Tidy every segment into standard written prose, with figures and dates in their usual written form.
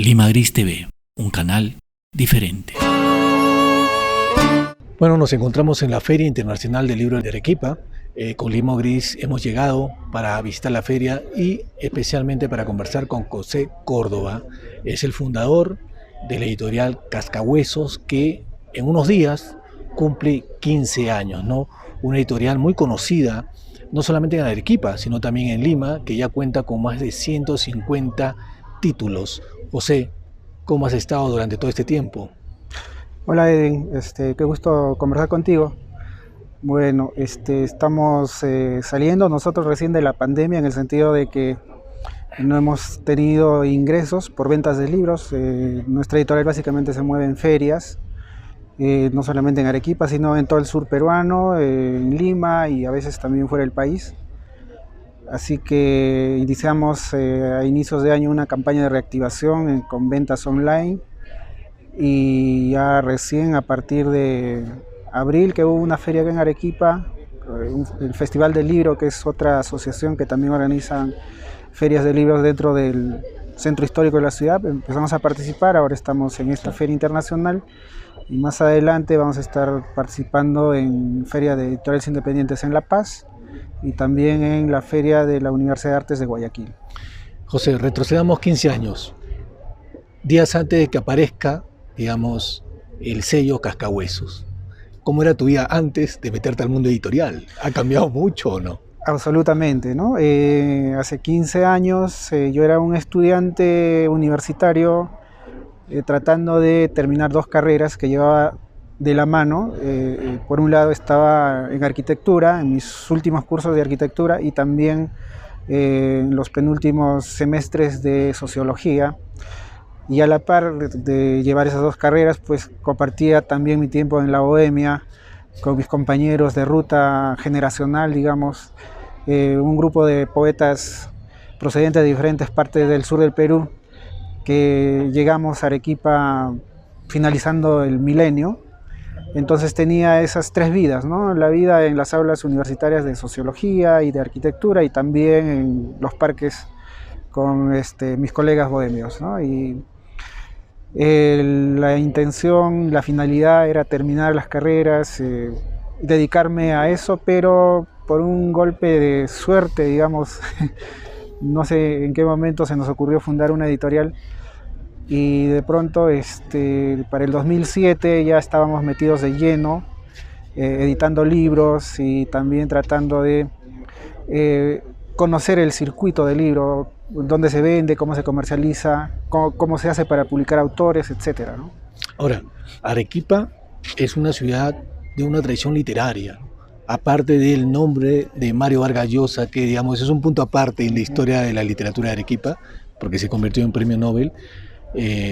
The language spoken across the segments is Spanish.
Lima Gris TV, un canal diferente. Bueno, nos encontramos en la Feria Internacional del Libro de Arequipa. Con Lima Gris hemos llegado para visitar la feria y especialmente para conversar con José Córdoba. Es el fundador de la editorial Cascahuesos, que en unos días cumple 15 años, ¿no? Una editorial muy conocida, no solamente en Arequipa, sino también en Lima, que ya cuenta con más de 150 títulos. José, ¿cómo has estado durante todo este tiempo? Hola Edwin, qué gusto conversar contigo. Bueno, estamos saliendo nosotros recién de la pandemia, en el sentido de que no hemos tenido ingresos por ventas de libros. Nuestra editorial básicamente se mueve en ferias, no solamente en Arequipa, sino en todo el sur peruano, en Lima y a veces también fuera del país. Así que iniciamos a inicios de año una campaña de reactivación con ventas online, y ya recién a partir de abril, que hubo una feria acá en Arequipa, el Festival del Libro, que es otra asociación que también organizan ferias de libros dentro del centro histórico de la ciudad. Empezamos a participar, ahora estamos en esta feria internacional y más adelante vamos a estar participando en feria de editoriales independientes en La Paz y también en la feria de la Universidad de Artes de Guayaquil. José, retrocedamos 15 años, días antes de que aparezca, digamos, el sello Cascahuesos. ¿Cómo era tu vida antes de meterte al mundo editorial? ¿Ha cambiado mucho o no? Absolutamente, ¿no? Hace 15 años yo era un estudiante universitario tratando de terminar dos carreras que llevaba de la mano. Por un lado estaba en arquitectura, en mis últimos cursos de arquitectura, y también en los penúltimos semestres de sociología. Y a la par de llevar esas dos carreras, pues compartía también mi tiempo en la bohemia con mis compañeros de ruta generacional, digamos, un grupo de poetas procedentes de diferentes partes del sur del Perú, que llegamos a Arequipa finalizando el milenio. Entonces tenía esas tres vidas, ¿no? La vida en las aulas universitarias de sociología y de arquitectura, y también en los parques con mis colegas bohemios, ¿no? Y la intención, la finalidad era terminar las carreras, dedicarme a eso, pero por un golpe de suerte, digamos, no sé en qué momento se nos ocurrió fundar una editorial, y de pronto para el 2007 ya estábamos metidos de lleno, editando libros y también tratando de conocer el circuito del libro, dónde se vende, cómo se comercializa, cómo se hace para publicar autores, etcétera, ¿no? Ahora, Arequipa es una ciudad de una tradición literaria, aparte del nombre de Mario Vargas Llosa, que digamos es un punto aparte en la historia de la literatura de Arequipa, porque se convirtió en premio Nobel.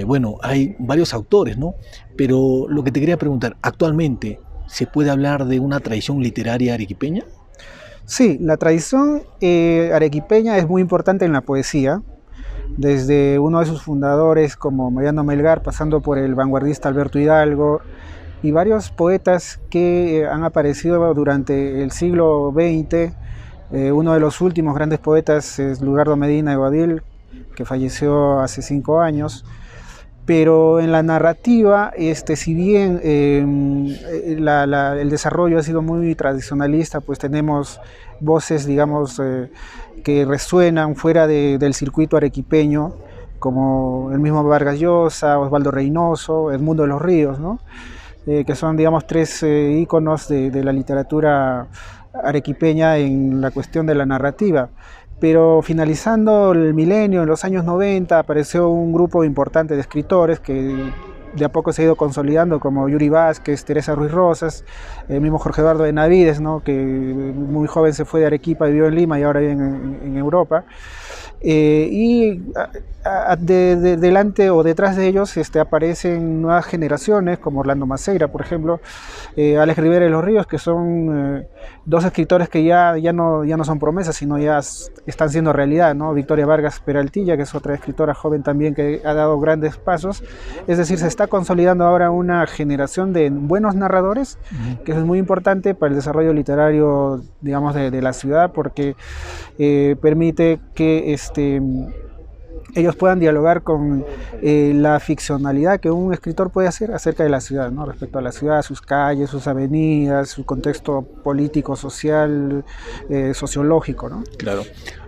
Bueno, hay varios autores, ¿no? Pero lo que te quería preguntar, ¿actualmente se puede hablar de una tradición literaria arequipeña? Sí, la tradición arequipeña es muy importante en la poesía, desde uno de sus fundadores como Mariano Melgar, pasando por el vanguardista Alberto Hidalgo y varios poetas que han aparecido durante el siglo XX. Uno de los últimos grandes poetas es Lurgardo Medina de Guavil, que falleció hace 5 años. Pero en la narrativa, si bien el desarrollo ha sido muy tradicionalista, pues tenemos voces, digamos, que resuenan fuera del circuito arequipeño, como el mismo Vargas Llosa, Osvaldo Reynoso, Edmundo de los Ríos, ¿no? Que son, digamos, tres íconos de la literatura arequipeña en la cuestión de la narrativa. Pero finalizando el milenio, en los años 90, apareció un grupo importante de escritores que de a poco se ha ido consolidando, como Yuri Vázquez, Teresa Ruiz Rosas, el mismo Jorge Eduardo Benavides, ¿no? Que muy joven se fue de Arequipa, vivió en Lima y ahora vive en Europa. Delante o detrás de ellos aparecen nuevas generaciones, como Orlando Maceira, por ejemplo, Alex Rivera de los Ríos, que son dos escritores que ya no son promesas, sino ya están siendo realidad, ¿no? Victoria Vargas Peraltilla, que es otra escritora joven también que ha dado grandes pasos. Es decir, se está consolidando ahora una generación de buenos narradores, que es muy importante para el desarrollo literario, digamos, de la ciudad, porque permite que ellos puedan dialogar con la ficcionalidad que un escritor puede hacer acerca de la ciudad, ¿no? Respecto a la ciudad, sus calles, sus avenidas, su contexto político, social, sociológico, ¿no? Claro.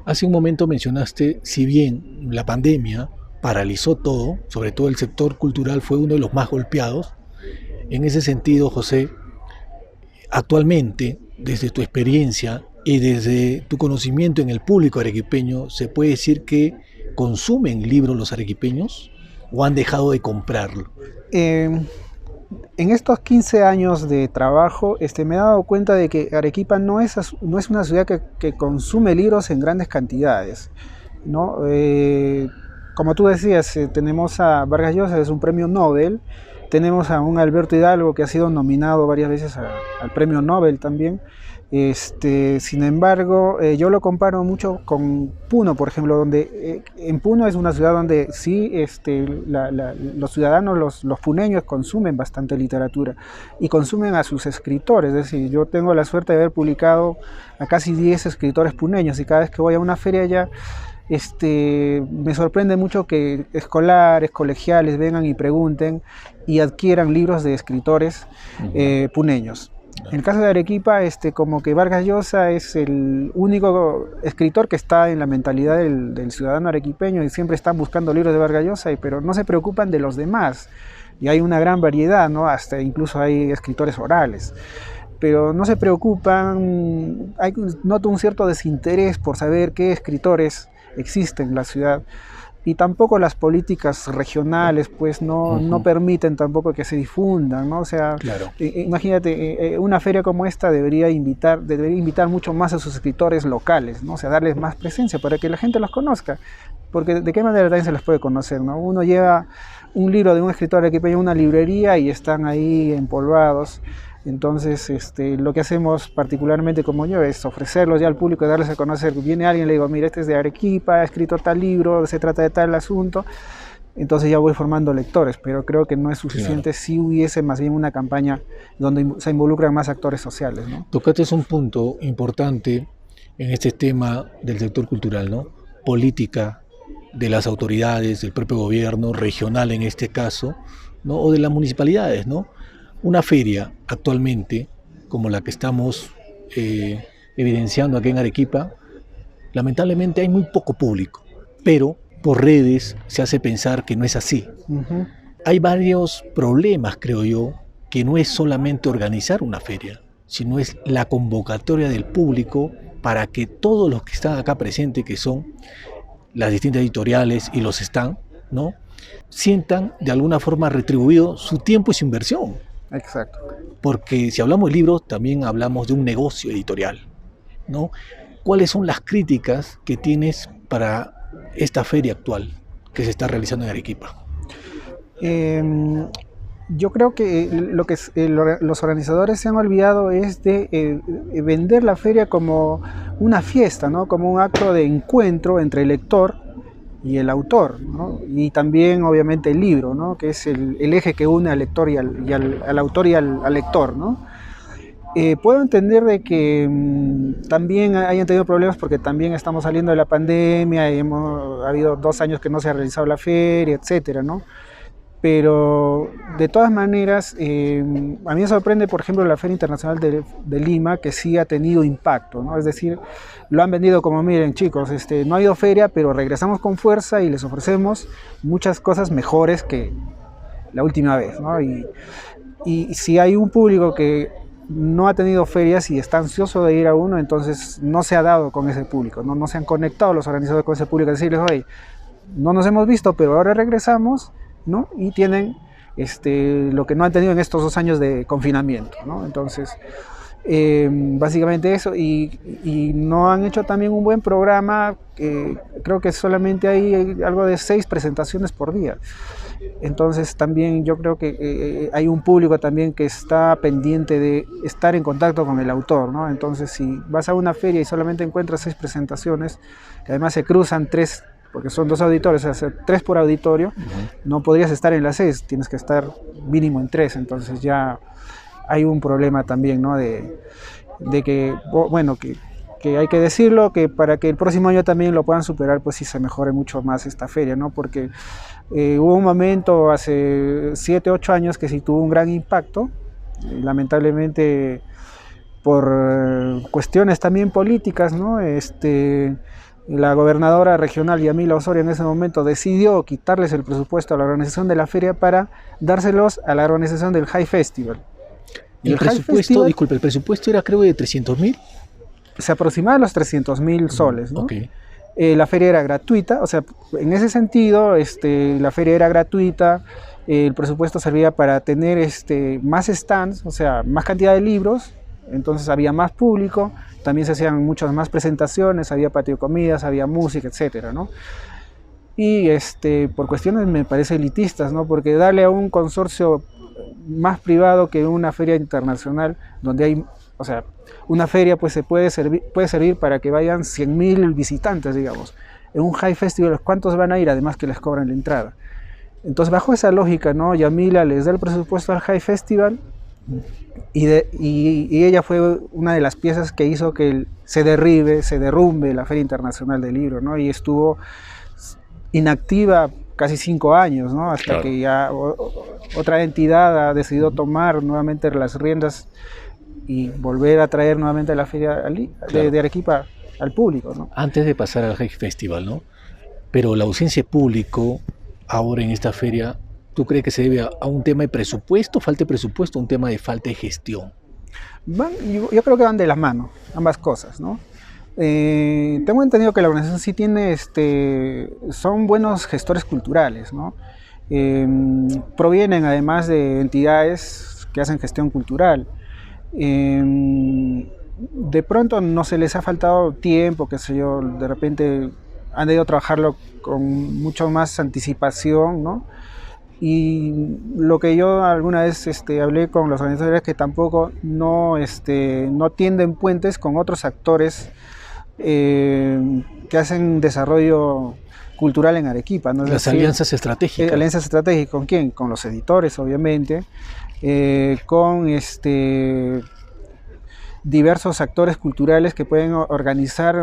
Hace un momento mencionaste, si bien la pandemia paralizó todo, sobre todo el sector cultural fue uno de los más golpeados, en ese sentido, José, actualmente, desde tu experiencia y desde tu conocimiento en el público arequipeño, ¿se puede decir que consumen libros los arequipeños o han dejado de comprarlo? En estos 15 años de trabajo me he dado cuenta de que Arequipa no es una ciudad que consume libros en grandes cantidades, ¿no? Como tú decías, tenemos a Vargas Llosa, es un premio Nobel, tenemos a un Alberto Hidalgo que ha sido nominado varias veces al premio Nobel también. Sin embargo, yo lo comparo mucho con Puno, por ejemplo, donde en Puno es una ciudad donde sí los ciudadanos, los puneños consumen bastante literatura y consumen a sus escritores. Es decir, yo tengo la suerte de haber publicado a casi 10 escritores puneños y cada vez que voy a una feria allá, me sorprende mucho que escolares, colegiales vengan y pregunten y adquieran libros de escritores puneños. En el caso de Arequipa, como que Vargas Llosa es el único escritor que está en la mentalidad del ciudadano arequipeño y siempre están buscando libros de Vargas Llosa, pero no se preocupan de los demás. Y hay una gran variedad, ¿no? Hasta incluso hay escritores orales. Pero no se preocupan, noto un cierto desinterés por saber qué escritores existen en la ciudad. Y tampoco las políticas regionales pues no permiten tampoco que se difundan, ¿no? O sea, claro. Imagínate, una feria como esta debería invitar mucho más a sus escritores locales, ¿no? O sea, darles más presencia para que la gente los conozca, porque de qué manera también se les puede conocer, ¿no? Uno lleva un libro de un escritor arequipeño a una librería y están ahí empolvados. Entonces, lo que hacemos particularmente como yo es ofrecerlos ya al público y darles a conocer. Viene alguien y le digo, mira, este es de Arequipa, ha escrito tal libro, se trata de tal asunto. Entonces ya voy formando lectores, pero creo que no es suficiente. Claro. Si hubiese más bien una campaña donde se involucran más actores sociales, ¿no? Tocaste un punto importante en este tema del sector cultural, ¿no? Política de las autoridades, del propio gobierno, regional en este caso, ¿no? O de las municipalidades, ¿no? Una feria actualmente, como la que estamos evidenciando aquí en Arequipa, lamentablemente hay muy poco público, pero por redes se hace pensar que no es así. Hay varios problemas, creo yo, que no es solamente organizar una feria, sino es la convocatoria del público para que todos los que están acá presentes, que son las distintas editoriales y los están, ¿no? Sientan de alguna forma retribuido su tiempo y su inversión. Exacto. Porque si hablamos de libros, también hablamos de un negocio editorial, ¿no? ¿Cuáles son las críticas que tienes para esta feria actual que se está realizando en Arequipa? Yo creo que los organizadores se han olvidado es de vender la feria como una fiesta, ¿no? Como un acto de encuentro entre el lector y el autor, ¿no? Y también obviamente el libro, ¿no? Que es el eje que une al lector y al autor y al lector, ¿no? Puedo entender de que también hayan tenido problemas porque también estamos saliendo de la pandemia y ha habido 2 años que no se ha realizado la feria, etcétera, ¿no? Pero de todas maneras, a mí me sorprende, por ejemplo, la Feria Internacional de Lima, que sí ha tenido impacto, ¿no? Es decir, lo han vendido como, miren chicos, no ha habido feria, pero regresamos con fuerza y les ofrecemos muchas cosas mejores que la última vez, ¿no? Y si hay un público que no ha tenido ferias y está ansioso de ir a uno, entonces no se ha dado con ese público, no se han conectado los organizadores con ese público, decirles, oye, no nos hemos visto, pero ahora regresamos, ¿no? Y tienen lo que no han tenido en estos 2 años de confinamiento, ¿no? Entonces, básicamente eso, y no han hecho también un buen programa, creo que solamente hay algo de 6 presentaciones por día. Entonces también yo creo que hay un público también que está pendiente de estar en contacto con el autor, ¿no? Entonces si vas a una feria y solamente encuentras 6 presentaciones, que además se cruzan 3, porque son 2 auditores, o sea, 3 por auditorio, no podrías estar en las 6, tienes que estar mínimo en 3, entonces ya hay un problema también, ¿no? De que, bueno, que que hay que decirlo, que para que el próximo año también lo puedan superar, pues sí se mejore mucho más esta feria, ¿no? Porque hubo un momento hace 7, 8 años que sí tuvo un gran impacto, lamentablemente por cuestiones también políticas, ¿no? La gobernadora regional Yamila Osorio en ese momento decidió quitarles el presupuesto a la organización de la feria para dárselos a la organización del High Festival. El presupuesto, disculpe, el presupuesto era creo de 300.000. Se aproximaba a los 300.000 soles, ¿no? Okay. La feria era gratuita, o sea, en ese sentido, la feria era gratuita, el presupuesto servía para tener más stands, o sea, más cantidad de libros, entonces había más público, también se hacían muchas más presentaciones, había patio de comidas, había música, etcétera, ¿no? Y por cuestiones me parece elitistas, ¿no? Porque darle a un consorcio más privado que una feria internacional, donde hay, o sea, una feria pues puede servir para que vayan 100.000 visitantes, digamos. En un High Festival, ¿cuántos van a ir? Además que les cobran la entrada. Entonces, bajo esa lógica, ¿no? Yamila les da el presupuesto al High Festival y ella fue una de las piezas que hizo que se derrumbe la Feria Internacional del Libro, ¿no? Y estuvo inactiva casi 5 años, ¿no? Hasta claro, que ya otra entidad ha decidido tomar nuevamente las riendas y volver a traer nuevamente la feria de Arequipa al público, ¿no? Antes de pasar al High Festival, ¿no? Pero la ausencia de público ahora en esta feria, ¿tú crees que se debe a un tema de presupuesto, falta de presupuesto, un tema de falta de gestión? Yo creo que van de la mano, ambas cosas, ¿no? Tengo entendido que la organización sí tiene, son buenos gestores culturales, ¿no? Provienen además de entidades que hacen gestión cultural. De pronto no se les ha faltado tiempo, qué sé yo, de repente han debido trabajarlo con mucho más anticipación, ¿no? Y lo que yo alguna vez hablé con los organizadores es que tampoco no tienden puentes con otros actores que hacen desarrollo cultural en Arequipa, ¿no? Las alianzas estratégicas. Alianzas estratégicas, ¿con quién? Con los editores, obviamente, con diversos actores culturales que pueden organizar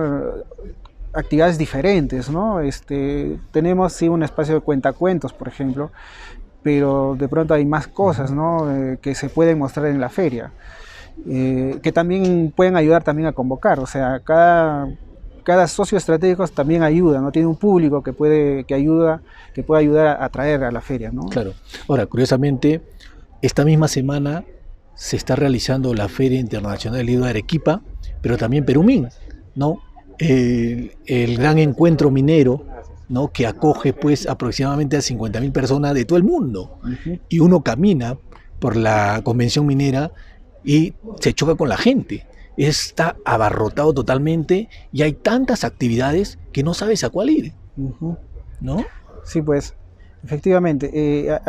actividades diferentes, ¿no? Tenemos sí un espacio de cuentacuentos, por ejemplo, pero de pronto hay más cosas, ¿no? Que se pueden mostrar en la feria, que también pueden ayudar también a convocar, o sea, cada socio estratégico también ayuda, ¿no? Tiene un público que puede ayudar a atraer a la feria, ¿no? Claro. Ahora, curiosamente, esta misma semana se está realizando la Feria Internacional del Libro de Arequipa, pero también Perumín, ¿no? El gran encuentro minero, ¿no? Que acoge pues aproximadamente a 50.000 personas de todo el mundo. Uh-huh. Y uno camina por la convención minera y se choca con la gente. Está abarrotado totalmente y hay tantas actividades que no sabes a cuál ir, uh-huh, ¿no? Sí, pues, efectivamente.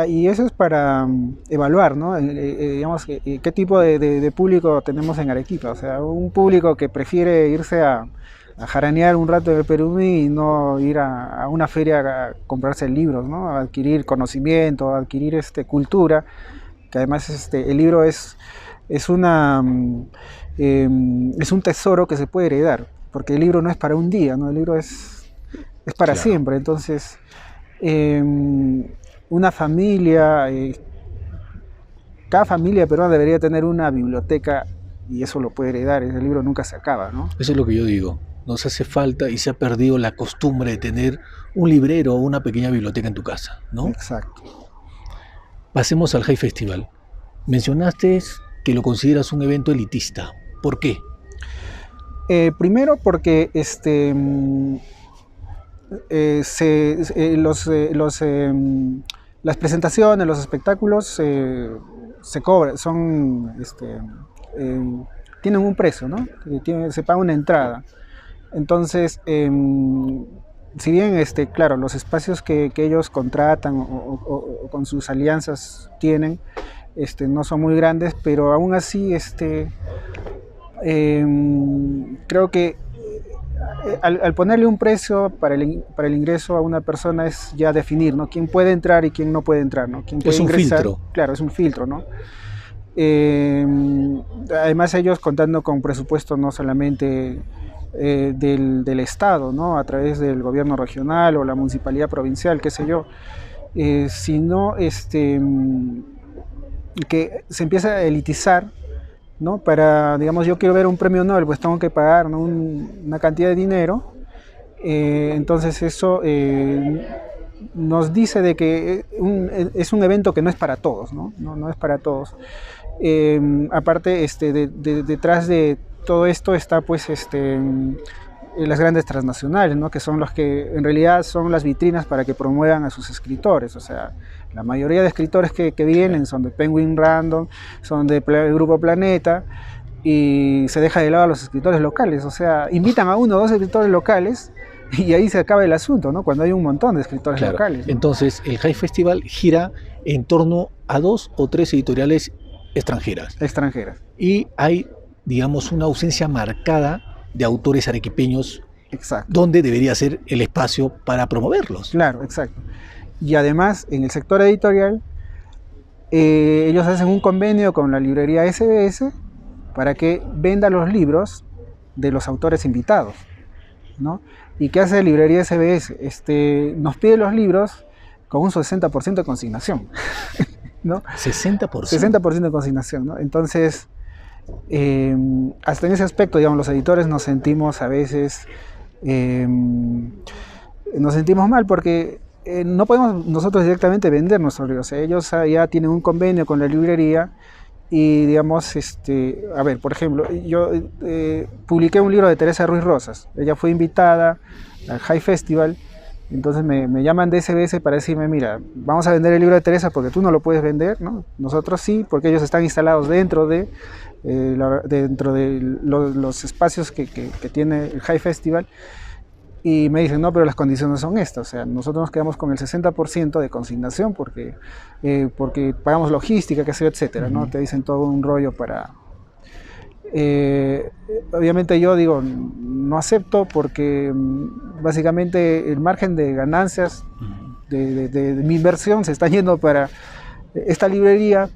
Y eso es para evaluar, ¿no? Digamos, qué tipo de público tenemos en Arequipa. O sea, un público que prefiere irse a jaranear un rato en el Perú y no ir a una feria a comprarse libros, ¿no? A adquirir conocimiento, a adquirir cultura, que además el libro es un tesoro que se puede heredar, porque el libro no es para un día, ¿no? El libro es para claro, siempre. Entonces, una familia, cada familia peruana debería tener una biblioteca y eso lo puede heredar, ese libro nunca se acaba, ¿no? Eso es lo que yo digo. Nos hace falta y se ha perdido la costumbre de tener un librero o una pequeña biblioteca en tu casa, ¿no? Exacto. Pasemos al High Festival. Mencionaste que lo consideras un evento elitista. ¿Por qué? Primero porque las presentaciones, los espectáculos se cobran, tienen un precio, ¿no? Se paga una entrada. Entonces, si bien, claro, los espacios que ellos contratan o con sus alianzas tienen, no son muy grandes, pero aún así, creo que al ponerle un precio para el ingreso a una persona es ya definir, ¿no? Quién puede entrar y quién no puede entrar, ¿no? Quién puede ingresar. Filtro. Claro, es un filtro, ¿no? Además ellos contando con presupuesto no solamente del Estado, ¿no? A través del gobierno regional o la municipalidad provincial, qué sé yo, sino que se empieza a elitizar, ¿no? Para, digamos, yo quiero ver un premio Nobel, pues tengo que pagar, ¿no? Una cantidad de dinero. Entonces eso nos dice de que es un evento que no es para todos, ¿no? No es para todos. Aparte, detrás de todo esto está pues las grandes transnacionales, ¿no? Que son los que en realidad son las vitrinas para que promuevan a sus escritores. O sea, la mayoría de escritores que vienen son de Penguin Random, son de Grupo Planeta, y se deja de lado a los escritores locales. O sea, invitan a uno o dos escritores locales y ahí se acaba el asunto, ¿no? Cuando hay un montón de escritores locales, ¿no? Entonces, el High Festival gira en torno a 2 o 3 editoriales extranjeras. Y hay, digamos, una ausencia marcada de autores arequipeños. Exacto. Donde debería ser el espacio para promoverlos. Claro, exacto. Y además, en el sector editorial, ellos hacen un convenio con la librería SBS para que venda los libros de los autores invitados, ¿no? ¿Y qué hace la librería SBS? Nos pide los libros con un 60% de consignación, ¿no? 60%. 60% de consignación, ¿no? Entonces, hasta en ese aspecto, digamos, los editores nos sentimos a veces, nos sentimos mal porque no podemos nosotros directamente vender nuestros libros. O sea, ellos ya tienen un convenio con la librería y, digamos, a ver, por ejemplo, yo publiqué un libro de Teresa Ruiz Rosas. Ella fue invitada al High Festival. Entonces me llaman de SBS para decirme, mira, vamos a vender el libro de Teresa porque tú no lo puedes vender, ¿no? Nosotros sí, porque ellos están instalados dentro de los espacios que tiene el High Festival. Y me dicen, no, pero las condiciones son estas. O sea, nosotros nos quedamos con el 60% de consignación porque pagamos logística, qué sé yo, etcétera, ¿no? Te dicen todo un rollo para... obviamente yo digo, no acepto porque básicamente el margen de ganancias de mi inversión se está yendo para esta librería,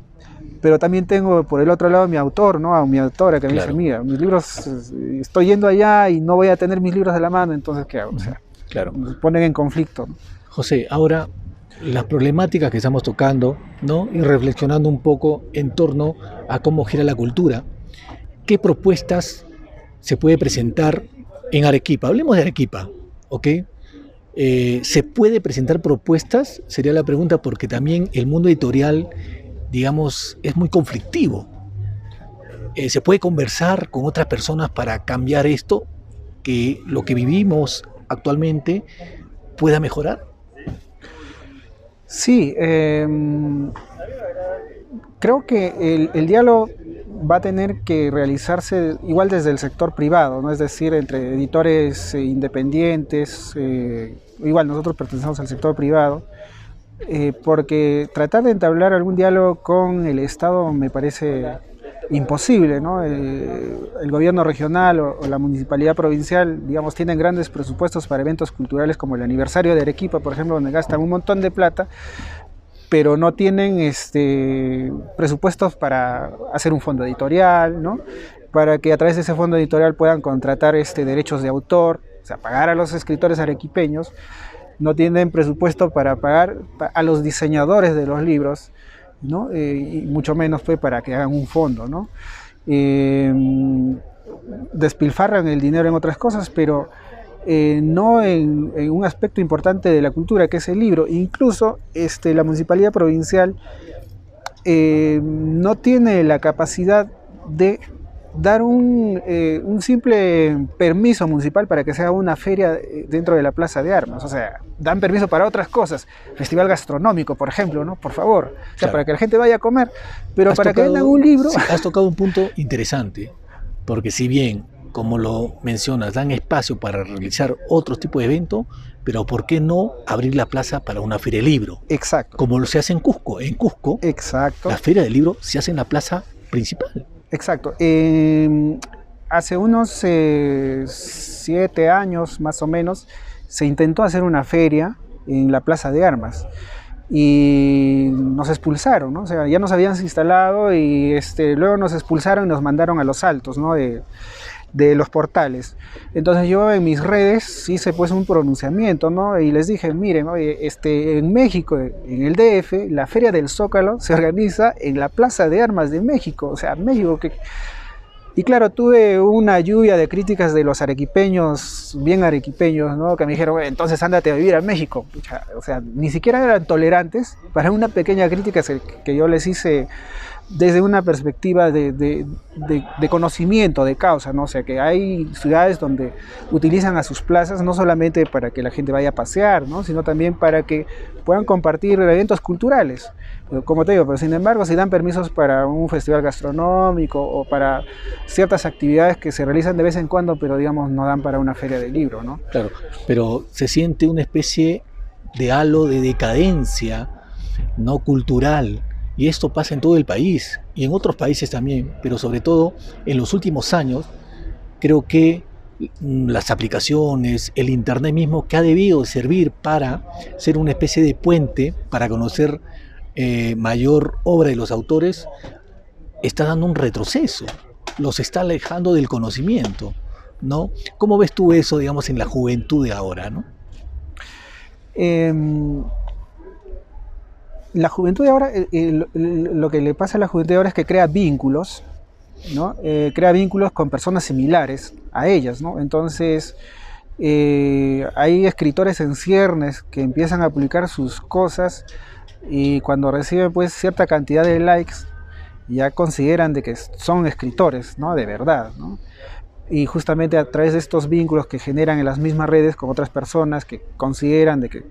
pero también tengo por el otro lado mi autor, ¿no? A mi autora que me dice, mira, mis libros, estoy yendo allá y no voy a tener mis libros de la mano, entonces ¿qué hago? O sea, nos ponen en conflicto, ¿no? José, ahora las problemáticas que estamos tocando, ¿no? Y reflexionando un poco en torno a cómo gira la cultura. ¿Qué propuestas se puede presentar en Arequipa? Hablemos de Arequipa, ¿ok? ¿Se puede presentar propuestas? Sería la pregunta, porque también el mundo editorial, digamos, es muy conflictivo. ¿Se puede conversar con otras personas para cambiar esto? Que lo que vivimos actualmente pueda mejorar. Sí, creo que el diálogo va a tener que realizarse igual desde el sector privado, ¿no? Es decir, entre editores independientes, igual nosotros pertenecemos al sector privado, porque tratar de entablar algún diálogo con el Estado me parece imposible, ¿no? El gobierno regional o la municipalidad provincial, digamos, tienen grandes presupuestos para eventos culturales como el aniversario de Arequipa, por ejemplo, donde gastan un montón de plata, pero no tienen presupuestos para hacer un fondo editorial, ¿no? Para que a través de ese fondo editorial puedan contratar derechos de autor, o sea, pagar a los escritores arequipeños. No tienen presupuesto para pagar a los diseñadores de los libros, ¿no? Y mucho menos pues, para que hagan un fondo, ¿no? Despilfarran el dinero en otras cosas, pero no en un aspecto importante de la cultura, que es el libro. Incluso la municipalidad provincial no tiene la capacidad de dar un simple permiso municipal para que se haga una feria dentro de la Plaza de Armas. O sea, dan permiso para otras cosas, festival gastronómico, por ejemplo, ¿no? Por favor, o sea, claro, para que la gente vaya a comer, pero para que vendan un libro... Sí, has tocado un punto interesante, porque si bien, como lo mencionas, dan espacio para realizar otros tipos de eventos, pero ¿por qué no abrir la plaza para una feria de libro? Exacto. Como lo se hace en Cusco. En Cusco, exacto, la feria del libro se hace en la plaza principal. Exacto. Hace unos 7 años, más o menos, se intentó hacer una feria en la Plaza de Armas y nos expulsaron, ¿no? O sea, ya nos habíamos instalado y luego nos expulsaron y nos mandaron a Los Altos, ¿no? de los portales. Entonces yo en mis redes hice pues un pronunciamiento, ¿no? Y les dije, miren, oye, en México, en el DF, la Feria del Zócalo se organiza en la Plaza de Armas de México, o sea, México que... Y claro, tuve una lluvia de críticas de los arequipeños, bien arequipeños, ¿no? Que me dijeron, entonces ándate a vivir a México. O sea, ni siquiera eran tolerantes para una pequeña crítica que yo les hice desde una perspectiva de conocimiento, de causa, ¿no? O sea, que hay ciudades donde utilizan a sus plazas no solamente para que la gente vaya a pasear, ¿no? Sino también para que puedan compartir eventos culturales. Pero, como te digo, pero sin embargo, si dan permisos para un festival gastronómico o para ciertas actividades que se realizan de vez en cuando, pero digamos no dan para una feria del libro, ¿no? Claro, pero se siente una especie de halo de decadencia no cultural. Y esto pasa en todo el país y en otros países también, pero sobre todo en los últimos años, creo que las aplicaciones, el internet mismo, que ha debido servir para ser una especie de puente para conocer mayor obra de los autores, está dando un retroceso, los está alejando del conocimiento, ¿no? ¿Cómo ves tú eso, digamos, en la juventud de ahora, ¿no? La juventud de ahora, lo que le pasa a la juventud de ahora es que crea vínculos, ¿no? Crea vínculos con personas similares a ellas, ¿no? Entonces, hay escritores en ciernes que empiezan a publicar sus cosas y cuando reciben pues cierta cantidad de likes, ya consideran de que son escritores, ¿no? De verdad, ¿no? Y justamente a través de estos vínculos que generan en las mismas redes con otras personas que consideran de que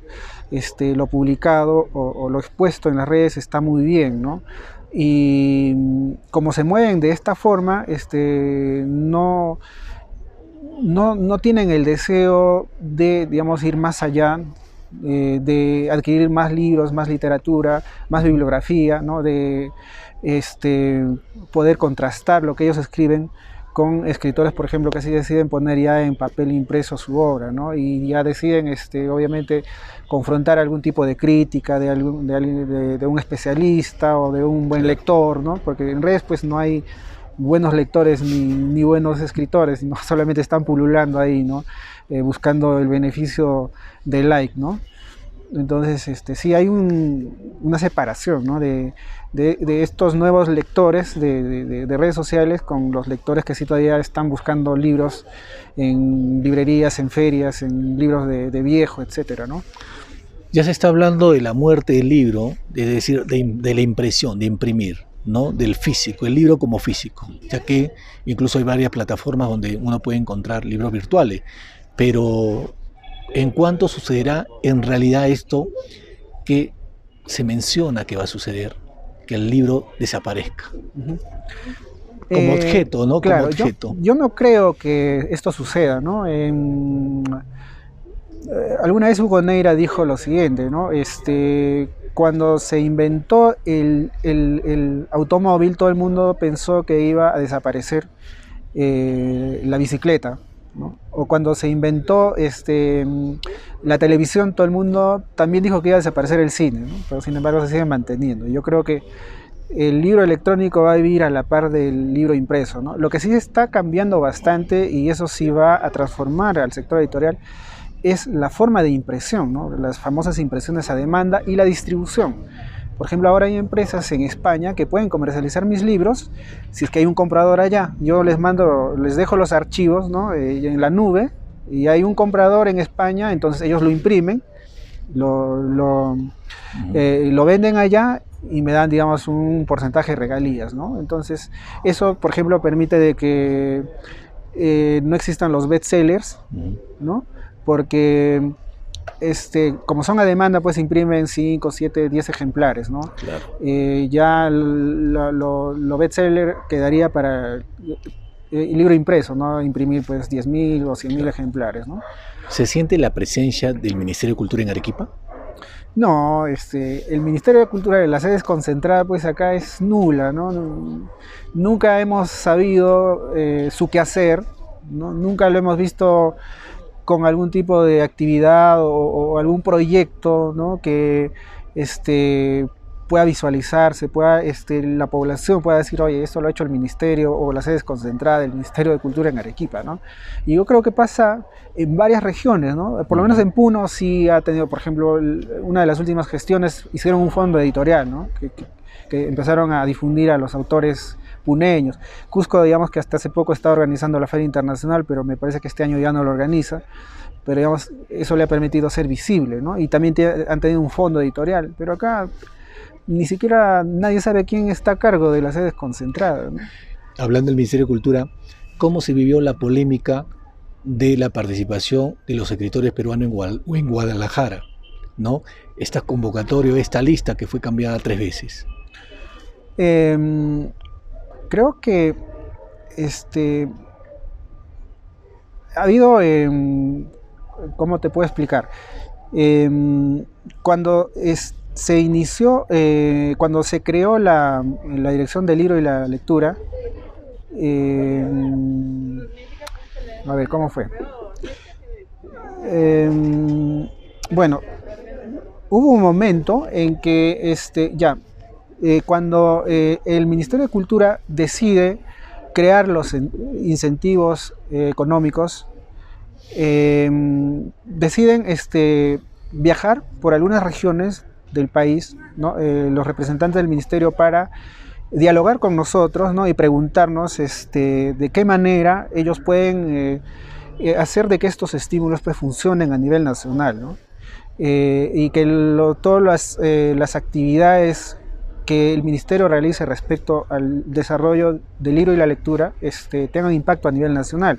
lo publicado o lo expuesto en las redes está muy bien, ¿no? Y como se mueven de esta forma, no tienen el deseo de, digamos, ir más allá, de adquirir más libros, más literatura, más bibliografía, ¿no? De poder contrastar lo que ellos escriben con escritores, por ejemplo, que así deciden poner ya en papel impreso su obra, ¿no? Y ya deciden, obviamente, confrontar algún tipo de crítica de un especialista o de un buen lector, ¿no? Porque en redes pues no hay buenos lectores ni buenos escritores, no solamente están pululando ahí, ¿no? Buscando el beneficio del like, ¿no? Entonces, sí hay una separación, ¿no? de estos nuevos lectores de redes sociales con los lectores que sí todavía están buscando libros en librerías, en ferias, en libros de viejo, etcétera, ¿no? Ya se está hablando de la muerte del libro, es decir, de la impresión, de imprimir, ¿no? Del físico, el libro como físico, ya que incluso hay varias plataformas donde uno puede encontrar libros virtuales, pero ¿en cuánto sucederá en realidad esto que se menciona que va a suceder? Que el libro desaparezca. Como objeto, ¿no? Claro, como objeto. Yo no creo que esto suceda, ¿no? Alguna vez Hugo Neira dijo lo siguiente, ¿no? Cuando se inventó el automóvil, todo el mundo pensó que iba a desaparecer la bicicleta, ¿no? O cuando se inventó la televisión, todo el mundo también dijo que iba a desaparecer el cine, ¿no? Pero sin embargo se sigue manteniendo. Yo creo que el libro electrónico va a vivir a la par del libro impreso, ¿no? Lo que sí está cambiando bastante, y eso sí va a transformar al sector editorial, es la forma de impresión, ¿no? Las famosas impresiones a demanda y la distribución. Por ejemplo, ahora hay empresas en España que pueden comercializar mis libros si es que hay un comprador allá. Yo les dejo los archivos, ¿no? En la nube, y hay un comprador en España, entonces ellos lo imprimen, lo venden allá y me dan, digamos, un porcentaje de regalías, ¿no? Entonces, eso, por ejemplo, permite de que no existan los bestsellers, ¿no? Porque como son a demanda, pues imprimen 5, 7, 10 ejemplares, ¿no? Claro. Ya lo bestseller quedaría para el libro impreso, ¿no? Imprimir pues 10.000 o 100.000 ejemplares, ¿no? ¿Se siente la presencia del Ministerio de Cultura en Arequipa? No, el Ministerio de Cultura, la sede desconcentrada, pues acá es nula, ¿no? Nunca hemos sabido su quehacer, ¿no? Nunca lo hemos visto con algún tipo de actividad o algún proyecto, ¿no? Que pueda visualizar, la población pueda decir, oye, esto lo ha hecho el ministerio o la sede desconcentrada del Ministerio de Cultura en Arequipa, ¿no? Y yo creo que pasa en varias regiones, ¿no? Por lo menos en Puno sí ha tenido, por ejemplo, una de las últimas gestiones, hicieron un fondo editorial, ¿no? Que empezaron a difundir a los autores puneños. Cusco, digamos que hasta hace poco estaba organizando la Feria Internacional, pero me parece que este año ya no lo organiza. Pero digamos, eso le ha permitido ser visible, ¿no? Y también han tenido un fondo editorial, pero acá ni siquiera nadie sabe quién está a cargo de la sede desconcentrada, ¿no? Hablando del Ministerio de Cultura, ¿cómo se vivió la polémica de la participación de los escritores peruanos en Guadalajara, ¿no? Esta convocatoria, esta lista que fue cambiada 3 veces. Creo que ha habido, ¿cómo te puedo explicar? Cuando se inició, cuando se creó la Dirección del Libro y la Lectura, a ver, ¿cómo fue? Bueno, hubo un momento en que cuando el Ministerio de Cultura decide crear los incentivos económicos, deciden viajar por algunas regiones del país, ¿no? Los representantes del ministerio, para dialogar con nosotros, ¿no? Y preguntarnos de qué manera ellos pueden hacer de que estos estímulos pues funcionen a nivel nacional, ¿no? Y que todas las actividades que el ministerio realice respecto al desarrollo del libro y la lectura tengan impacto a nivel nacional.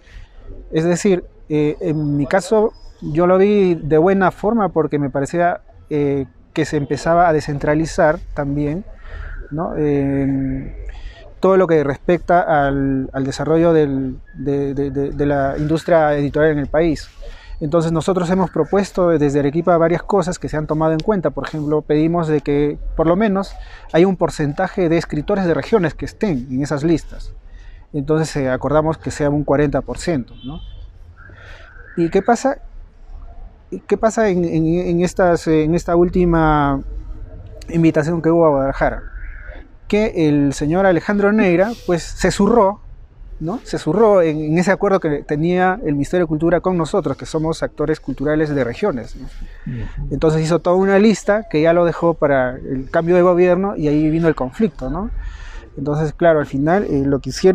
Es decir, en mi caso yo lo vi de buena forma porque me parecía que se empezaba a descentralizar también, ¿no? Todo lo que respecta al desarrollo de la industria editorial en el país. Entonces nosotros hemos propuesto desde Arequipa varias cosas que se han tomado en cuenta. Por ejemplo, pedimos de que por lo menos hay un porcentaje de escritores de regiones que estén en esas listas. Entonces acordamos que sea un 40%, ¿no? ¿Y qué pasa? ¿Qué pasa en esta última invitación que hubo a Guadalajara? Que el señor Alejandro Neira pues se zurró, ¿no? Se zurró en ese acuerdo que tenía el Ministerio de Cultura con nosotros, que somos actores culturales de regiones, ¿no? Entonces hizo toda una lista que ya lo dejó para el cambio de gobierno y ahí vino el conflicto, ¿no? Entonces, claro, al final lo que hizo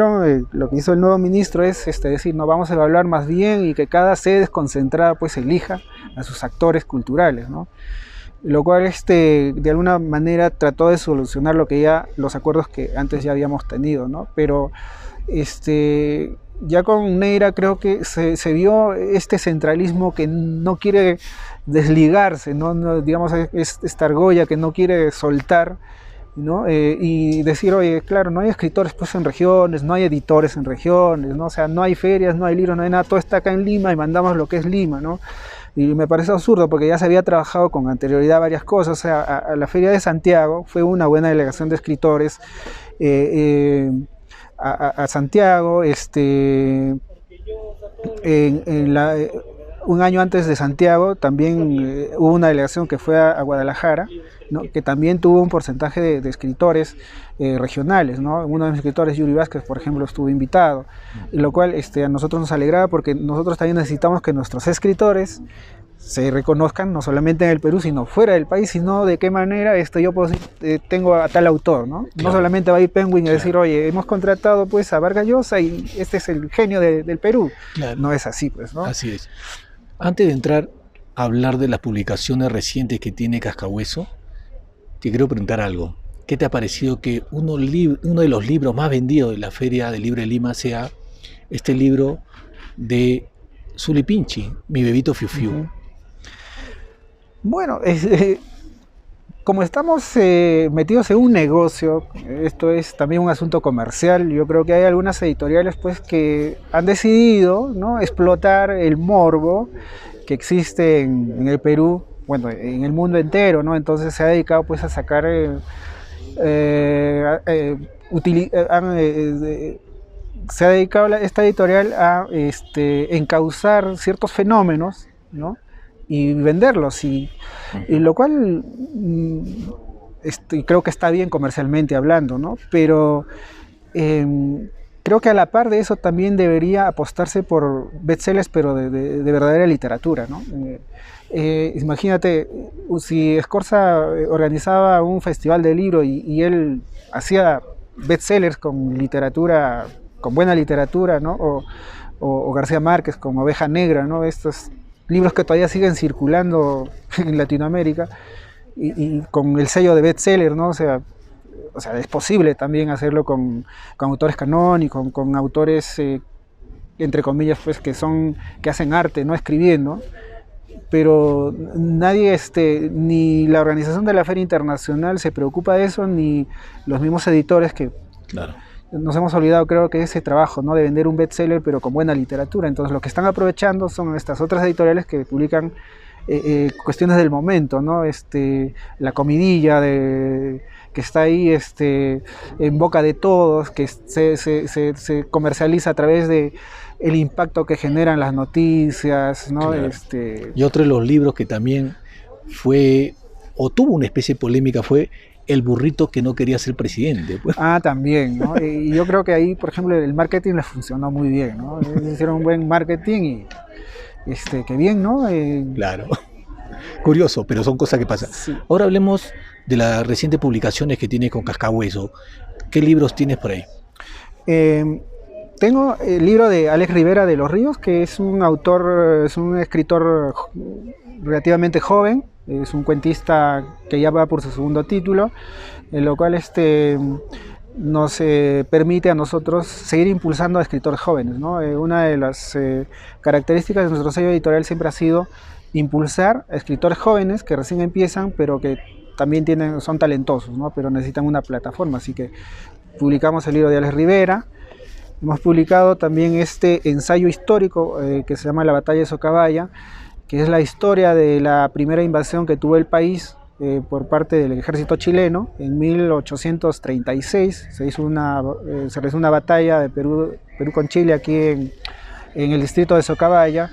el nuevo ministro es decir, no, vamos a evaluar más bien y que cada sede desconcentrada pues elija a sus actores culturales, ¿no? Lo cual de alguna manera trató de solucionar los acuerdos que antes ya habíamos tenido, ¿no? Pero ya con Neira creo que se vio este centralismo que no quiere desligarse, ¿no? Digamos, esta argolla que no quiere soltar, ¿no? Y decir, oye, claro, no hay escritores pues en regiones, no hay editores en regiones, ¿no? O sea, no hay ferias, no hay libros, no hay nada, todo está acá en Lima y mandamos lo que es Lima, ¿no? Y me parece absurdo porque ya se había trabajado con anterioridad varias cosas. O sea, a la Feria de Santiago fue una buena delegación de escritores a Santiago, un año antes de Santiago también hubo una delegación que fue a Guadalajara, ¿no? Que también tuvo un porcentaje de escritores regionales, ¿no? Uno de mis escritores, Yuri Vázquez, por ejemplo, estuvo invitado, y lo cual a nosotros nos alegraba porque nosotros también necesitamos que nuestros escritores se reconozcan no solamente en el Perú, sino fuera del país, sino de qué manera yo puedo decir, tengo a tal autor, ¿no? Claro. No solamente va a ir Penguin y decir, oye, hemos contratado pues a Vargas Llosa y este es el genio del Perú. Claro. No es así, pues, ¿no? Así es. Antes de entrar a hablar de las publicaciones recientes que tiene Cascahueso, te quiero preguntar algo. ¿Qué te ha parecido que uno de los libros más vendidos de la Feria del Libro de Lima sea este libro de Zuli Pinchi, Mi Bebito Fiu Fiu? Uh-huh. Bueno, como estamos metidos en un negocio, esto es también un asunto comercial, yo creo que hay algunas editoriales pues que han decidido, ¿no?, explotar el morbo que existe en el Perú, bueno, en el mundo entero, ¿no? Entonces se ha dedicado pues a sacar, se ha dedicado esta editorial a encauzar ciertos fenómenos, ¿no?, y venderlos, y lo cual y creo que está bien comercialmente hablando, ¿no? Pero creo que a la par de eso también debería apostarse por bestsellers, pero de verdadera literatura, ¿no? Imagínate, si Scorza organizaba un festival de libro y él hacía bestsellers con literatura, con buena literatura, ¿no? O García Márquez con Oveja Negra, ¿no? Estos libros que todavía siguen circulando en Latinoamérica y con el sello de bestseller, ¿no? O sea, es posible también hacerlo con autores canónicos, con autores, entre comillas, pues, que hacen arte, no escribiendo. Pero nadie, ni la organización de la Feria Internacional se preocupa de eso, ni los mismos editores que Claro. nos hemos olvidado, creo que ese trabajo, ¿no? De vender un bestseller pero con buena literatura. Entonces lo que están aprovechando son estas otras editoriales que publican cuestiones del momento, ¿no? La comidilla que está ahí en boca de todos, que se comercializa a través de el impacto que generan las noticias, ¿no? Claro. Y otro de los libros que también fue, o tuvo una especie de polémica, fue El burrito que no quería ser presidente. Pues. También, ¿no? Y yo creo que ahí, por ejemplo, el marketing les funcionó muy bien, ¿no? Hicieron un buen marketing y que bien, ¿no? Claro. Curioso, pero son cosas que pasan. Sí. Ahora hablemos de las recientes publicaciones que tienes con Cascahueso. ¿Qué libros tienes por ahí? Tengo el libro de Alex Rivera de los Ríos, que es un autor, es un escritor relativamente joven, es un cuentista que ya va por su segundo título, en lo cual nos permite a nosotros seguir impulsando a escritores jóvenes, ¿no? Una de las características de nuestro sello editorial siempre ha sido impulsar a escritores jóvenes que recién empiezan, pero que también son talentosos, ¿no? Pero necesitan una plataforma, así que publicamos el libro de Alex Rivera. Hemos publicado también este ensayo histórico que se llama La Batalla de Socabaya, que es la historia de la primera invasión que tuvo el país por parte del ejército chileno. En 1836 se realizó una batalla de Perú con Chile aquí en el distrito de Socabaya,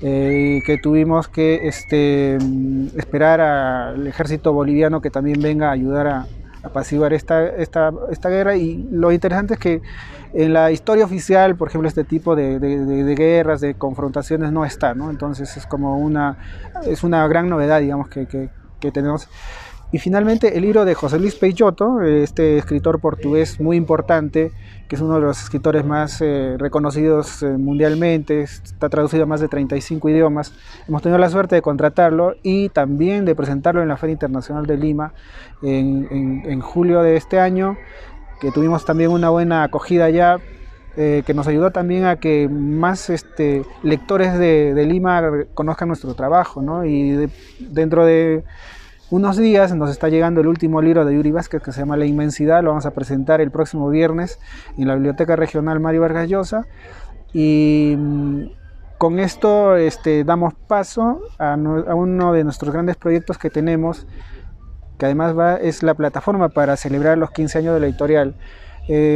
que tuvimos que esperar al ejército boliviano que también venga a ayudar a apaciguar esta guerra. Y lo interesante es que en la historia oficial, por ejemplo, este tipo de guerras, de confrontaciones no está, ¿no? Entonces es una gran novedad, digamos, que tenemos. Y finalmente el libro de José Luis Peixoto, este escritor portugués muy importante, que es uno de los escritores más reconocidos mundialmente, está traducido a más de 35 idiomas. Hemos tenido la suerte de contratarlo y también de presentarlo en la Feria Internacional de Lima en julio de este año, que tuvimos también una buena acogida allá, que nos ayudó también a que más lectores de Lima conozcan nuestro trabajo, ¿no? Y dentro de unos días nos está llegando el último libro de Yuri Vázquez, que se llama La Inmensidad. Lo vamos a presentar el próximo viernes en la Biblioteca Regional Mario Vargas Llosa. Y con esto damos paso a uno de nuestros grandes proyectos que tenemos, que además es la plataforma para celebrar los 15 años de la editorial.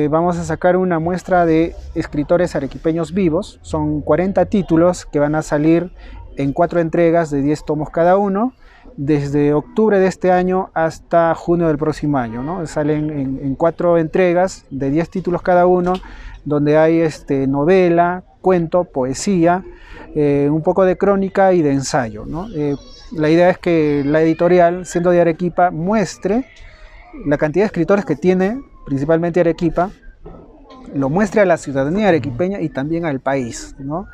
Vamos a sacar una muestra de escritores arequipeños vivos. Son 40 títulos que van a salir en 4 entregas de 10 tomos cada uno, desde octubre de este año hasta junio del próximo año, ¿no? Salen en 4 entregas de 10 títulos cada uno, donde hay novela, cuento, poesía, un poco de crónica y de ensayo, ¿no? La idea es que la editorial, siendo de Arequipa, muestre la cantidad de escritores que tiene, principalmente Arequipa, lo muestre a la ciudadanía arequipeña y también al país, ¿no?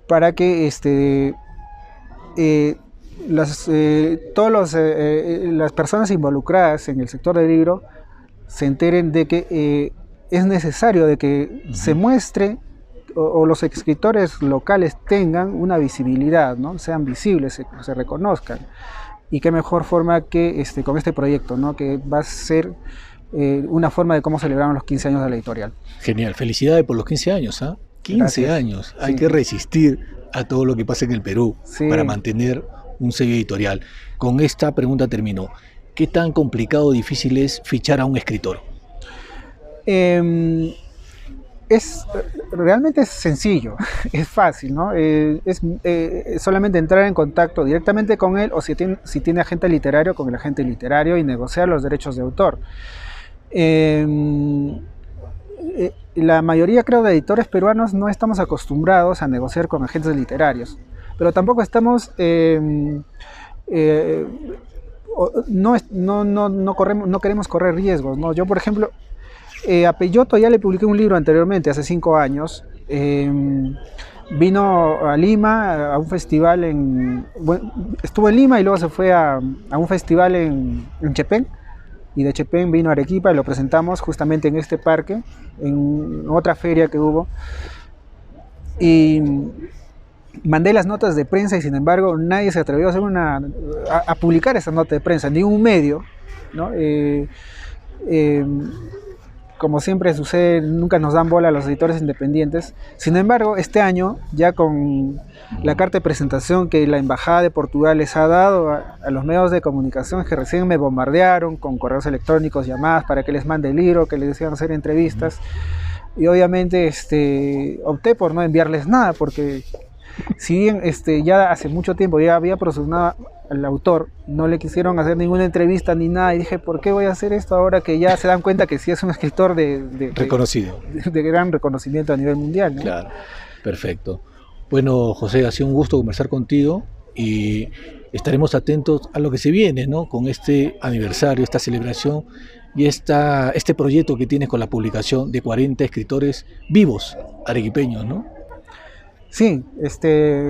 Para que todas las personas involucradas en el sector del libro se enteren de que es necesario de que se muestre o los escritores locales tengan una visibilidad, ¿no? Sean visibles, se reconozcan. Y qué mejor forma que con este proyecto, ¿no? Que va a ser una forma de cómo celebramos los 15 años de la editorial. Genial, felicidades por los 15 años, ¿ah? 15 Gracias. años, hay Sí. que resistir a todo lo que pasa en el Perú Sí. para mantener un sello editorial. Con esta pregunta termino. ¿Qué tan complicado o difícil es fichar a un escritor? Realmente es sencillo, es fácil, ¿no? Es solamente entrar en contacto directamente con él, o si tiene agente literario, con el agente literario, y negociar los derechos de autor. La mayoría, creo, de editores peruanos no estamos acostumbrados a negociar con agentes literarios, pero tampoco estamos... no queremos correr riesgos, ¿no? Yo, por ejemplo, a Peyoto ya le publiqué un libro anteriormente, hace 5 años. Vino a Lima a un festival estuvo en Lima y luego se fue a un festival en Chepén, y de Chepén vino a Arequipa y lo presentamos justamente en este parque, en otra feria que hubo, y mandé las notas de prensa, y sin embargo nadie se atrevió a publicar esa nota de prensa, ni un medio, ¿no? Como siempre sucede, nunca nos dan bola a los editores independientes. Sin embargo, este año, ya con la carta de presentación que la Embajada de Portugal les ha dado a los medios de comunicación, que recién me bombardearon con correos electrónicos, llamadas para que les mande el libro, que les decían hacer entrevistas, y obviamente opté por no enviarles nada, porque si bien ya hace mucho tiempo ya había promocionado al autor, no le quisieron hacer ninguna entrevista ni nada, y dije, ¿por qué voy a hacer esto ahora que ya se dan cuenta que sí es un escritor reconocido, de gran reconocimiento a nivel mundial, ¿no? Claro, perfecto. Bueno, José, ha sido un gusto conversar contigo, y estaremos atentos a lo que se viene, ¿no? Con este aniversario, esta celebración y este proyecto que tienes con la publicación de 40 escritores vivos arequipeños, ¿no? Sí,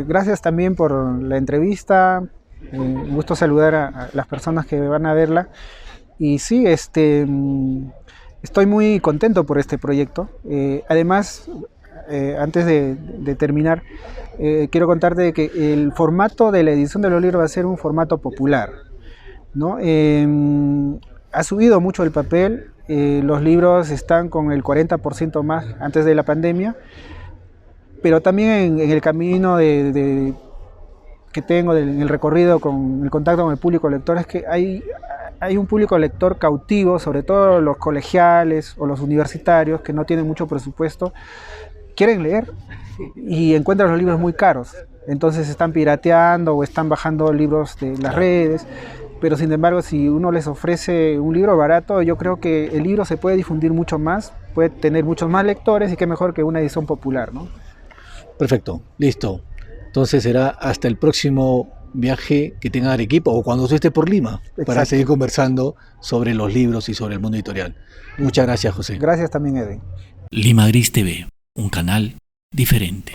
gracias también por la entrevista. Un gusto saludar a las personas que van a verla. Y sí, estoy muy contento por este proyecto. Además, antes de terminar, quiero contarte que el formato de la edición de los libros va a ser un formato popular, ¿no? Ha subido mucho el papel. Los libros están con el 40% más antes de la pandemia. Pero también en el camino que tengo, en el recorrido, con el contacto con el público lector, es que hay un público lector cautivo, sobre todo los colegiales o los universitarios que no tienen mucho presupuesto, quieren leer y encuentran los libros muy caros. Entonces están pirateando o están bajando libros de las redes. Pero sin embargo, si uno les ofrece un libro barato, yo creo que el libro se puede difundir mucho más, puede tener muchos más lectores, y qué mejor que una edición popular, ¿no? Perfecto, listo. Entonces será hasta el próximo viaje que tenga Arequipa, o cuando usted esté por Lima. Exacto. Para seguir conversando sobre los libros y sobre el mundo editorial. Muchas gracias, José. Gracias también, Eden. Lima Gris TV, un canal diferente.